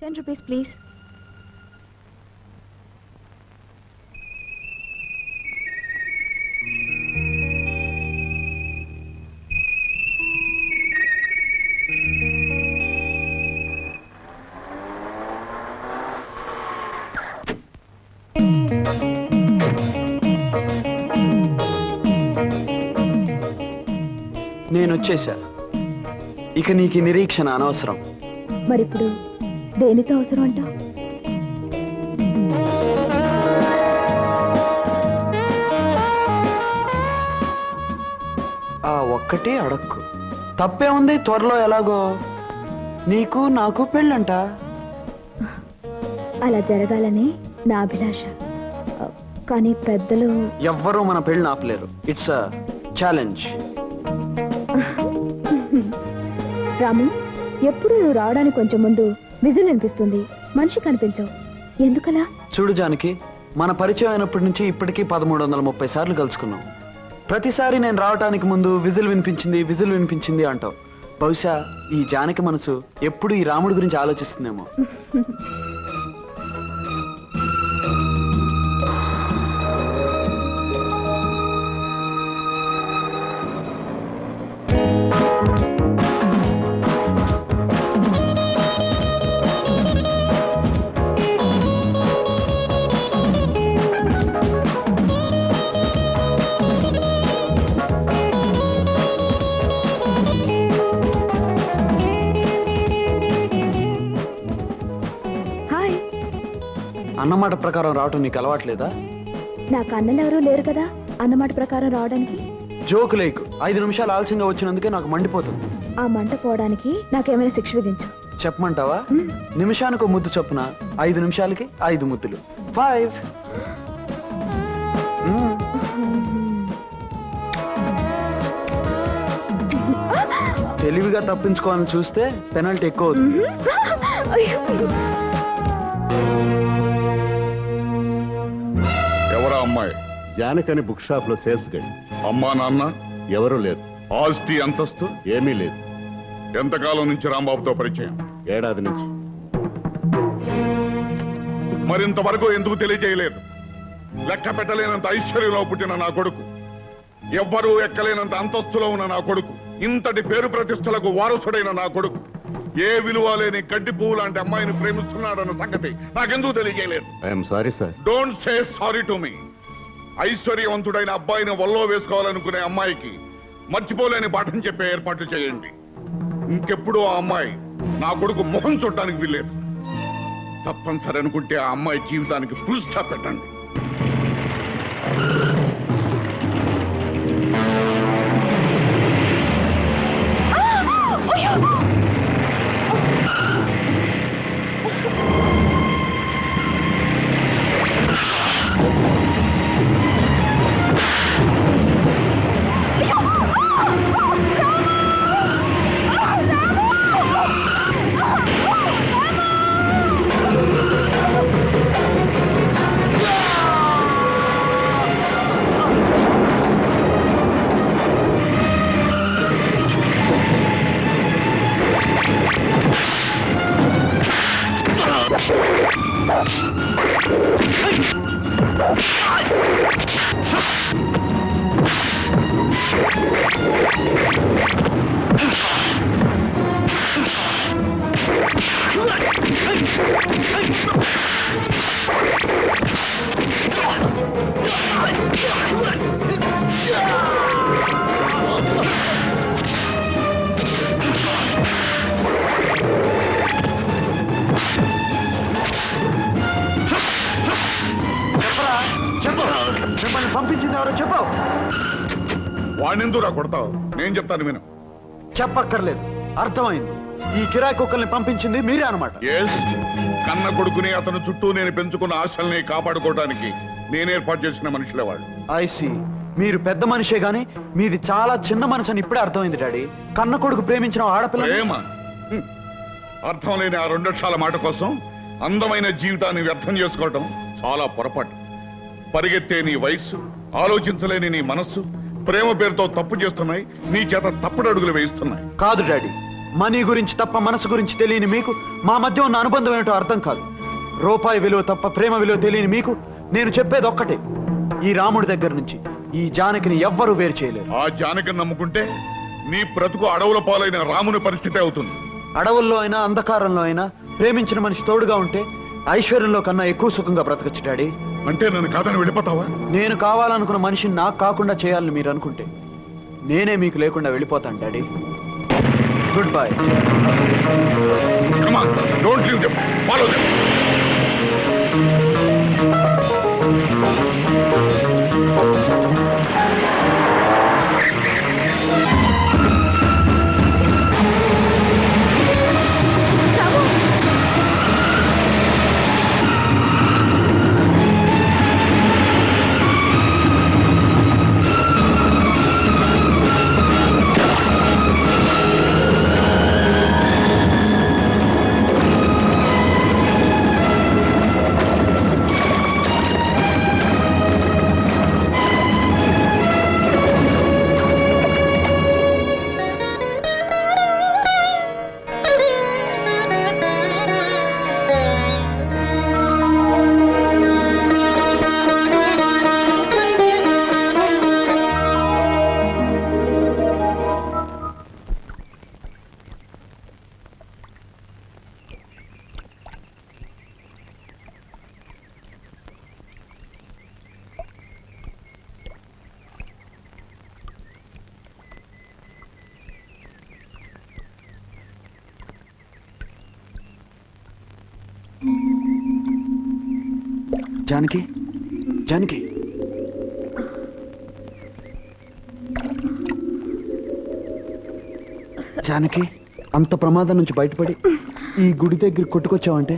10 rupees, please. నేను వచ్చేసా. ఇక నీకు ఈ నిరీక్షణ అనవసరం. మరిప్పుడు దేనితో అవసరం అంట? ఆ ఒక్కటే అడక్కు. తప్పే ఉంది. త్వరలో ఎలాగో నీకు నాకు పెళ్ళంట. అలా జరగాలని నా అభిలాష. కానీ పెద్దలు ఎవ్వరూ మన పెళ్ళి ఆపలేరు. It's a challenge. రాము, ఎప్పుడు నువ్వు రావడానికి కొంచెం ముందు విజిల్ అనిపిస్తుంది, మనిషి కనిపించవు. ఎందుకలా? చూడు జానకి, మన పరిచయం అయినప్పటి నుంచి ఇప్పటికీ 1330 సార్లు కలుసుకున్నాం. ప్రతిసారి నేను రావటానికి ముందు విజిల్ వినిపించింది అంటావు. బహుశా ఈ జానకి మనసు ఎప్పుడు ఈ రాముడి గురించి ఆలోచిస్తుందేమో. అన్నమాట ప్రకారం రావటం నీకు అలవాట్లేదా? నాకు అన్నలు ఎవరూ లేరు కదా అన్నమాట ప్రకారం రావడానికి. జోకు లేకు. 5 నిమిషాలు ఆలస్యంగా వచ్చినందుకే నాకు మండిపోతుంది. ఆ మంట పోవడానికి నాకేమైనా శిక్ష విధించు. చెప్పమంటావా? నిమిషానికి ముద్దు చొప్పున 5 నిమిషాలకి 5 ముద్దులు. 5. తెలివిగా తప్పించుకోవాలని చూస్తే పెనల్టీ ఎక్కువ అవుతుంది. ఎవరా అమ్మాయి? జానకని బుక్ షాప్ లో సేల్స్ గైడ్. అమ్మా నాన్న ఎవరూ లేరు. ఆస్తి అంతస్తు ఏమీ లేదు. ఎంతకాలం నుంచి రాంబాబుతో పరిచయం? ఏడాది నుంచి. మరింతవరకు ఎందుకు తెలియజేయలేదు? లెక్క పెట్టలేనంత ఐశ్వర్యంలో పుట్టిన నా కొడుకు, ఎవ్వరూ ఎక్కలేనంత అంతస్తులో ఉన్న నా కొడుకు, ఇంతటి పేరు ప్రతిష్టలకు వారసుడైన నా కొడుకు ఏ విలువ లేని గడ్డి పువ్వు లాంటి అమ్మాయిని ప్రేమిస్తున్నాడన్న సంగతి నాకెందుకు తెలియజేయలేదు? I'm sorry sir. Don't say sorry to me. ఐశ్వర్యవంతుడైన అబ్బాయిని వల్లో వేసుకోవాలనుకునే అమ్మాయికి మర్చిపోలేని పాఠం చెప్పే ఏర్పాట్లు చేయండి. ఇంకెప్పుడు ఆ అమ్మాయి నా కొడుకు మొహం చూడటానికి వీల్లేదు. తప్పనిసరి అనుకుంటే ఆ అమ్మాయి జీవితానికి ఫుల్ స్టాప్ పెట్టండి. మిమ్మల్ని పంపించింది ఎవరో చెప్పు. వాణ్ణెందురా కొడతావు? నేను చెప్తాను విను. చెప్పక్కర్లేదు, అర్థమైంది. ఈ కిరాయి కుక్కల్ని పంపించింది మీరే అనమాట. కన్న కొడుకుని అతను చుట్టూ నేను పెంచుకున్న ఆశల్ని కాపాడుకోవడానికి నేను ఏర్పాటు చేసిన మనుషులే వాళ్ళు. ఐసి, మీరు పెద్ద మనిషే గాని మీది చాలా చిన్న మనసు అని ఇప్పుడే అర్థమైంది డాడీ. కన్న కొడుకు ప్రేమించిన ఆడపిల్ల ప్రేమ అర్థం లేని ఆ 2 అక్షరాల మాట కోసం అందమైన జీవితాన్ని వ్యర్థం చేసుకోవటం చాలా పొరపాటు. పరిగెత్తే నీ వయస్సు, ఆలోచించలేని నీ మనస్సు ప్రేమ పేరుతో తప్పు చేస్తున్నాయి. నీ చేత తప్పుడు అడుగులు వేయిస్తున్నాయి. కాదు డాడీ, మనీ గురించి తప్ప మనసు గురించి తెలియని మీకు మా మధ్య ఉన్న అనుబంధం ఏమిటో అర్థం కాదు. రూపాయి విలువ తప్ప ప్రేమ విలువ తెలియని మీకు నేను చెప్పేది ఒక్కటే, ఈ రాముడి దగ్గర నుంచి ఈ జానకిని ఎవ్వరూ వేరు చేయలేరు. ఆ జానకిని నమ్ముకుంటే నీ బ్రతుకు అడవుల పాలైన రాముని పరిస్థితి అవుతుంది. అడవుల్లో అయినా అంధకారంలో అయినా ప్రేమించిన మనిషి తోడుగా ఉంటే ఐశ్వర్యంలో కన్నా ఎక్కువ సుఖంగా బ్రతకచ్చు డాడీ. అంటే నన్ను కాదని వెళ్ళిపోతావా? నేను కావాలనుకున్న మనిషిని నాకు కాకుండా చేయాలని మీరు అనుకుంటే నేనే మీకు లేకుండా వెళ్ళిపోతాను daddy. Good bye. Come on, don't leave them. Follow them. Janaki, Janaki, Janaki, అంత ప్రమాదం నుంచి బయటపడి ఈ గుడి దగ్గర కొట్టుకొచ్చావంటే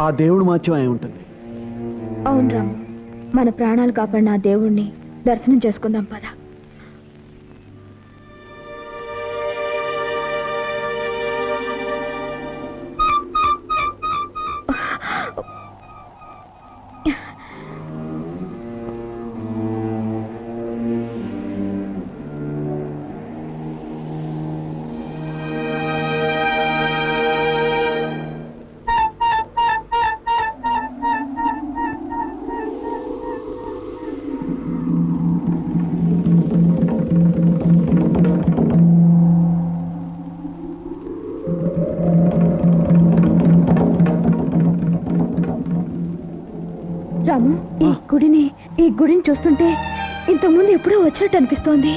ఆ దేవుడు మాత్యం అయి ఉంటుంది. అవును రాము, మన ప్రాణాలు కాపాడిన ఆ దేవుణ్ణి దర్శనం చేసుకుందాం పద. రాము, ఈ గుడిని చూస్తుంటే ఇంతకుముందు ఎప్పుడో వచ్చినట్టు అనిపిస్తోంది.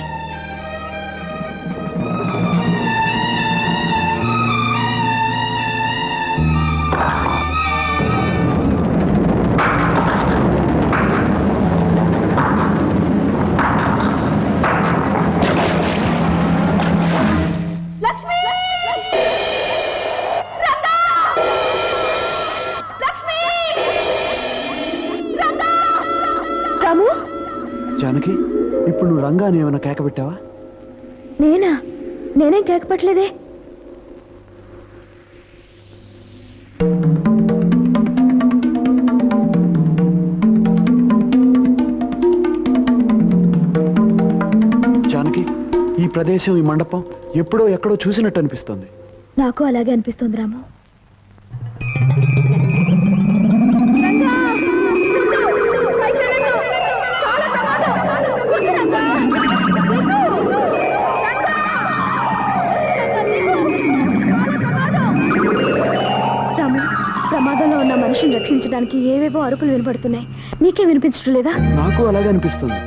జానకి, ఇప్పుడు నువ్వు రంగాని ఏమైనా కేక పెట్టావా? నేనేం కేక పెట్టలేదే. జానకి, ఈ ప్రదేశం, ఈ మండపం ఎప్పుడో ఎక్కడో చూసినట్టు అనిపిస్తుంది. నాకు అలాగే అనిపిస్తుంది రాము. ప్రమాదంలో ఉన్న మనిషిని రక్షించడానికి ఏవేవో అరుపులు వినపడుతున్నాయి. నీకే వినిపించడం లేదా? నాకు అలాగే అనిపిస్తుంది.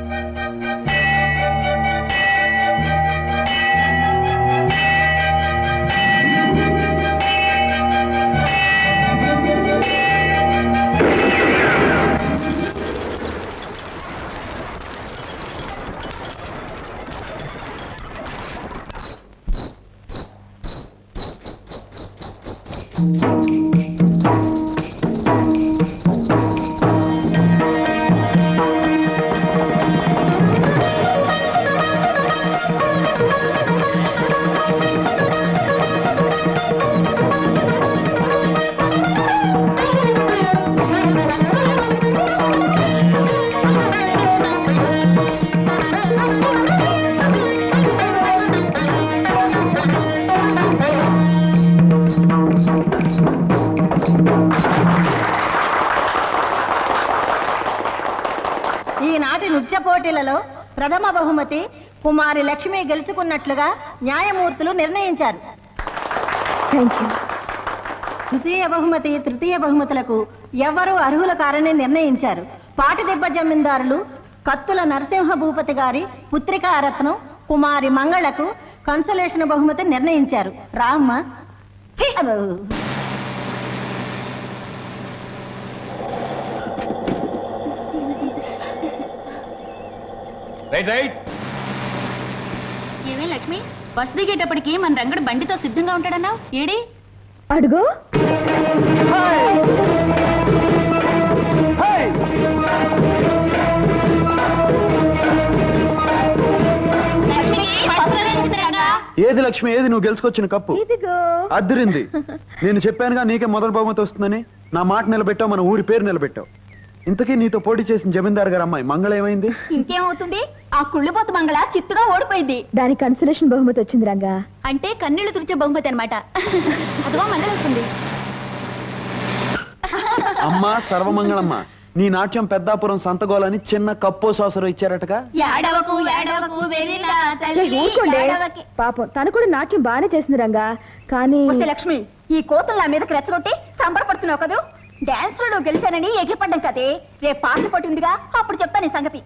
నృత్య పోటీలలో ప్రథమ బహుమతి కుమారి లక్ష్మి గెలుచుకున్నట్లుగా న్యాయమూర్తులు నిర్ణయించారు. Thank you. ద్వితీయ బహుమతి తృతీయ బహుమతులకు ఎవరు అర్హుల కారని నిర్ణయించారు. పాటిదెబ్బ జమీందారులు కత్తుల నరసింహ భూపతి గారి పుత్రికా రత్నం కుమారి మంగళకు కన్సలేషన్ బహుమతి నిర్ణయించారు. రామ్మ ఛీ! ఏమే లక్ష్మి, బస్ దిగేటప్పటికి మన రంగడు బండితో సిద్ధంగా ఉంటాడన్నావు, ఏడి? అడుగు. ఏది లక్ష్మి, ఏది నువ్వు గెలుచుకొచ్చిన కప్పు? ఇదిగో. అద్దరింది. నేను చెప్పానుగా నీకే మొదటి బహుమతి వస్తుందని. నా మాట నిలబెట్టావు, మన ఊరి పేరు నిలబెట్టావు. ఇంతకీ నీతో పోటీ చేసిన జమీందార్ గారు అమ్మాయి మంగళ ఏమైంది? ఇంకేమవుతుంది, ఆ కుళ్ళిపోత మంగళ చిత్తుగా ఓడిపోయింది. దానికి కన్సలేషన్ బహుమతి వచ్చింది రంగా. అంటే కన్నీళ్లు తుడిచే బహుమతి అనమాట. అదిగో మంగళ వస్తుంది. అమ్మా సర్వమంగళమ్మ, నీ నాట్యం పెద్దాపురం సంతగోలని చిన్న కప్పో సాసరు ఇచ్చారటగా. ఏడవకు ఏడవకు వెరిలా తల్లి, ఊరుకోండి. ఏడవకి. పాపం తను కూడా నాట్యం బాగానే చేసింది రంగా. కానీ వస్తే లక్ష్మి, ఈ కోతలు నా మీదకి రెచ్చగొట్టి సంబరపడుతున్నావు కదూ. డాన్స్ లో నువ్వు గెలిచానని ఎగిరిపడ్డం కదే. రేపు పాటల పోటీ ఉందిగా, అప్పుడు చెప్తాను ఈ సంగతి.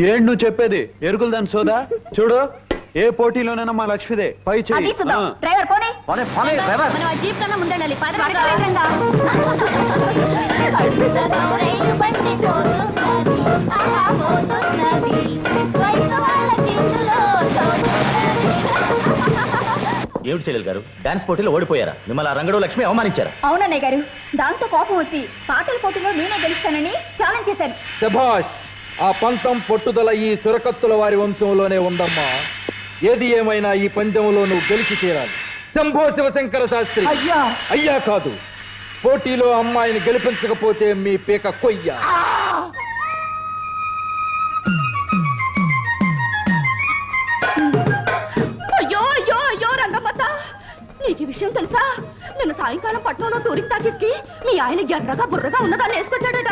ఏంటి నువ్వు చెప్పేది? ఎరుకులు దాని సోదా. చూడు, ఏ పోటీలోనైనా మా లక్ష్మిదే పై అది చెయ్యి. చూద్దాం. డ్రైవర్ పోనీ. డ్రైవర్. మనం ఆ జీప్ కన్నా ముందెళ్ళాలి. పద, పద. ఏమిటి చెల్లెలు గారు, డాన్స్ పోటీలో ఓడిపోయారా? మిమ్మల్ని ఆ రంగడు లక్ష్మి అవమానించారా? అవునన్నయ్య గారు, దాంతో కోపం వచ్చి పాటల పోటీలో నేనే గెలుస్తానని ఛాలెంజ్ చేశాను. శభాష్! ఆ పంతం పట్టుదల ఈ చురకత్తుల వారి వంశంలోనే ఉందమ్మా. ఏది ఏమైనా ఈ పందెంలో నువ్వు గెలిచి తీరాలి. శంభో శివశంకర శాస్త్రి. అయ్యా కాదు, పోటీలో అమ్మాయిని గెలిపించకపోతే మీ పీక కొయ్య. అయ్యో అయ్యో అయ్యో రంగమ్మత, నీకు ఈ విషయం తెలుసా? నిన్న సాయంకాలం పట్నంలో టూరింగ్ టాకీస్కి మీ ఆయన ఎర్రగా బుర్రగా ఉన్నదాన్ని వేసుకొచ్చాడట.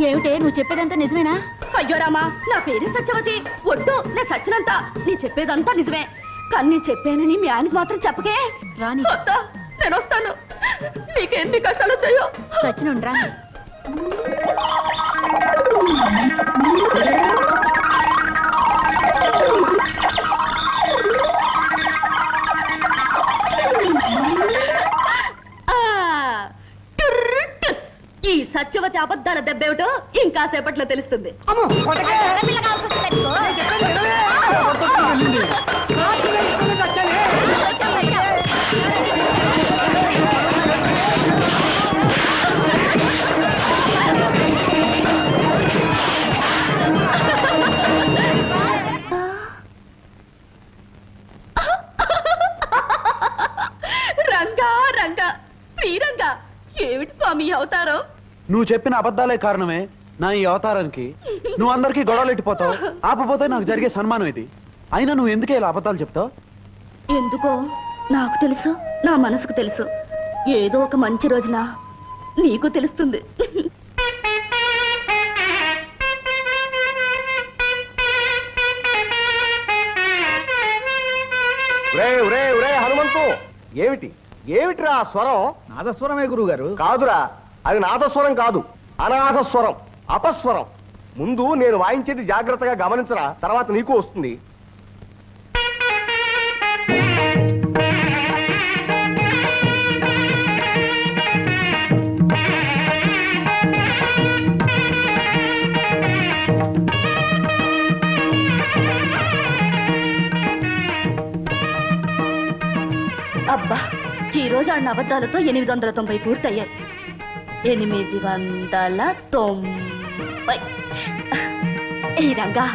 ఏమిటే, నువ్వు చెప్పేదంతా నిజమేనా? అయ్యో రామా, నా పేరే సత్యవతి. ఒడ్డు, నేను సచ్చినంత. నీ చెప్పేదంతా నిజమే, కానీ నేను చెప్పానని మీ ఆయనకు మాత్రం చెప్పకే. రాని నేను వస్తాను, నీకెన్ని కష్టాలు వచ్చాయో. సచ్చినుండ్రా. ఈ సత్యవతి అబద్ధాల దెబ్బేమిటో ఇంకా సేపట్లో తెలుస్తుంది. రంగా రంగా శ్రీరంగా, ఏమిటి స్వామి అవతారం? నువ్వు చెప్పిన అబద్ధాలే కారణమే నా ఈ అవతారానికి. నువ్వు అందరికీ గొడవలు ఎట్టిపోతావు, ఆపపోతే నాకు జరిగే సన్మానం ఇది. అయినా నువ్వు ఎందుకే ఇలా అబద్ధాలు చెప్తావు? ఎందుకో నాకు తెలుసు, నా మనసుకు తెలుసు. ఏదో ఒక మంచి రోజున నీకు తెలుస్తుంది. హనుమంతు, ఏమిటి ఏమిట్రా ఆ స్వరం? నాదస్వరమే గురువు గారు. కాదురా, అది నాదస్వరం కాదు, అనాథస్వరం, అపస్వరం. ముందు నేను వాయించేది జాగ్రత్తగా గమనించరా, తర్వాత నీకు వస్తుంది. అబ్బా, ఈ రోజు ఆడిన అబద్ధాలతో 890 పూర్తయ్యాయి. 890. ఈ రంగా,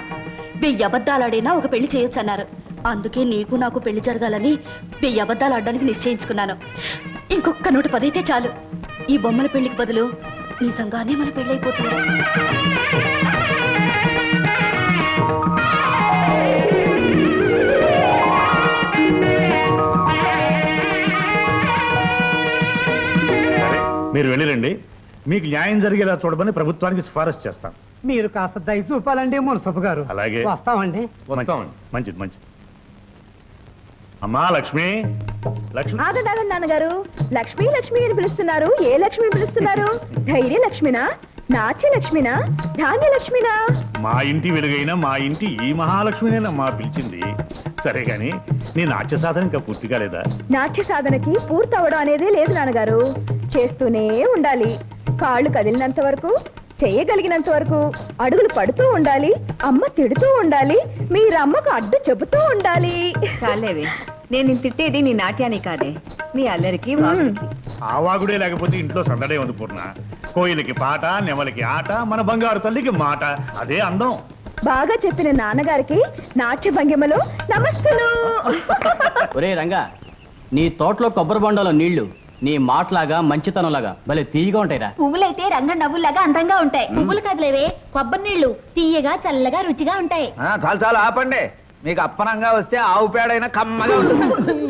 1000 అబద్ధాలాడైనా ఒక పెళ్లి చేయొచ్చన్నారు. అందుకే నీకు నాకు పెళ్లి జరగాలని 1000 అబద్ధాలు ఆడడానికి నిశ్చయించుకున్నాను. ఇంకొక 110 అయితే చాలు. ఈ బొమ్మల పెళ్లికి బదులు నిజంగానే మన పెళ్లి అయిపోతుంది. మీరు వెళ్ళిరండి. మీకు న్యాయం జరిగేలా చూడమని ప్రభుత్వానికి సిఫారసు చేస్తాను. మీరు కాస్త దయ చూపాలండి మున్సబు గారు. అలాగే. వస్తామండి. మంచిది మంచిది. అమ్మా లక్ష్మి, లక్ష్మి. ఆగండి నాన్నగారు, లక్ష్మి లక్ష్మి అని పిలుస్తున్నారు. ఏ లక్ష్మి పిలుస్తున్నారు? ధైర్య లక్ష్మినా, నాట్య లక్ష్మినా, ధాన్య లక్ష్మినా? మా ఇంటి వెలుగైన మా ఇంటి ఈ మహాలక్ష్మినేనమ్మా పిలిచింది. సరే గాని నీ నాట్య సాధన ఇంకా పూర్తి కాలేదా? నాట్య సాధనకి పూర్తవడం అనేదే లేదు నాన్నగారు. చేస్తూనే ఉండాలి. కాళ్ళు కదిలినంత వరకు, చెయ్యగలిగినంత వరకు అడుగులు పడుతూ ఉండాలి. అమ్మ తిడుతూ ఉండాలి. మీరమ్మకు అడ్డు చెబుతూ ఉండాలి. చాలేవే, నేను తిట్టేది నీ నాట్యాన్ని కాదే, నీ అల్లరికి వాగుడికి. ఆ వాగుడే లేకపోతే ఇంట్లో సందడే ఉంది పూర్ణ. కోయిలకి పాట, నెమలికి ఆట, మన బంగారు తల్లికి మాట. అదే అందం. బాగా చెప్పిన నాన్నగారికి నాట్య భంగిమలో నమస్తులు. ఒరే రంగా, నీ తోటలో కొబ్బరి బొండలో నీళ్లు నీ మాటలాగా మంచితనంలాగా భలే తీయగా ఉంటాయిరా. పువ్వులైతే రంగ నవ్వులాగా అందంగా ఉంటాయి. పువ్వులు కదిలేవే, కొబ్బరి నీళ్లు తీయగా చల్లగా రుచిగా ఉంటాయి. చాలు చాలు ఆపండి. మీకు అప్పనంగా వస్తే ఆవు పేడైనా కమ్మగా ఉంటుంది.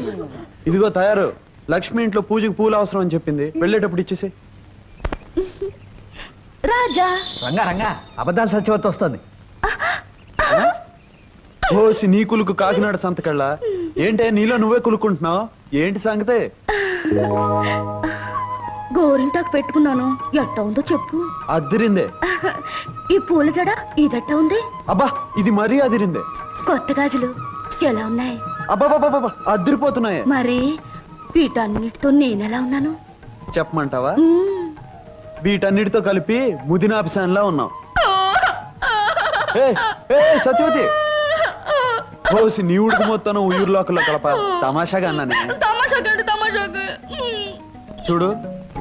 ఇదిగో తయారు. లక్ష్మి ఇంట్లో పూజకి పూలు అవసరం అని చెప్పింది. వెళ్ళేటప్పుడు ఇచ్చేసి. రాజా రంగా రంగా, అబద్ధాలు సత్యవతి వస్తుంది. ఓసి నీ కులుకు కాకినాడ సంతకళ్ళ. ఏంటే నీలో నువ్వే కులుకుంటున్నావు? ఏంటి సంగతే? గోరింటాకు పెట్టుకున్నాను, ఎట్ట ఉందో చెప్పు. అదిరిందే. ఈ పూల జడ ఇదట్ట ఉంది. అబ్బా, ఇది మరీ అదిరిందే. కొత్త గాజులు ఎలా ఉన్నాయి? అబ్బాబాబా, అదిరిపోతున్నాయే. మరి వీటన్నిటితో నేనెలా ఉన్నాను చెప్పమంటావా? వీటన్నిటితో కలిపి ముదినాపిసాన్లా ఉన్నావు. సత్యవతి, ఓసి నీ ఉడుకు మొత్తం ఉయ్యూరులోకల్లో కలప. తమాషాగా అన్నానే. చూడు,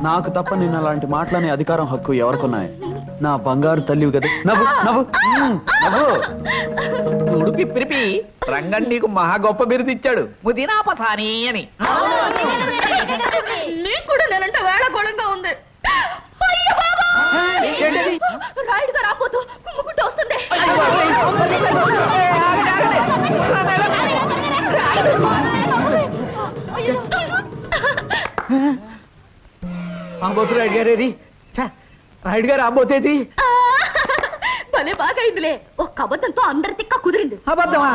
నాకు తప్ప నిన్న అలాంటి మాటలనే అధికారం, హక్కు ఎవరికున్నాయి? నా బంగారు తల్లివి కదా. నవ్వు నవ్వు నవ్వు. చూడు పిప్పిరిపి, రంగన్ నీకు మహా గొప్ప బిరుదు ఇచ్చాడు, ముదినాపసాని అని. నీకు కూడా నేనంటే వేళకోళంగా ఉంది. రాయుడుగా రాపోతూ కుమ్ముకుంటూ వస్తుంది. రాయుడు గారేది, రాయుడు గారు రాబోతేది. భలే బాగా అయిందిలే. ఒక్క అబద్ధంతో అందరి తిక్క కుదిరింది. అబద్ధమా?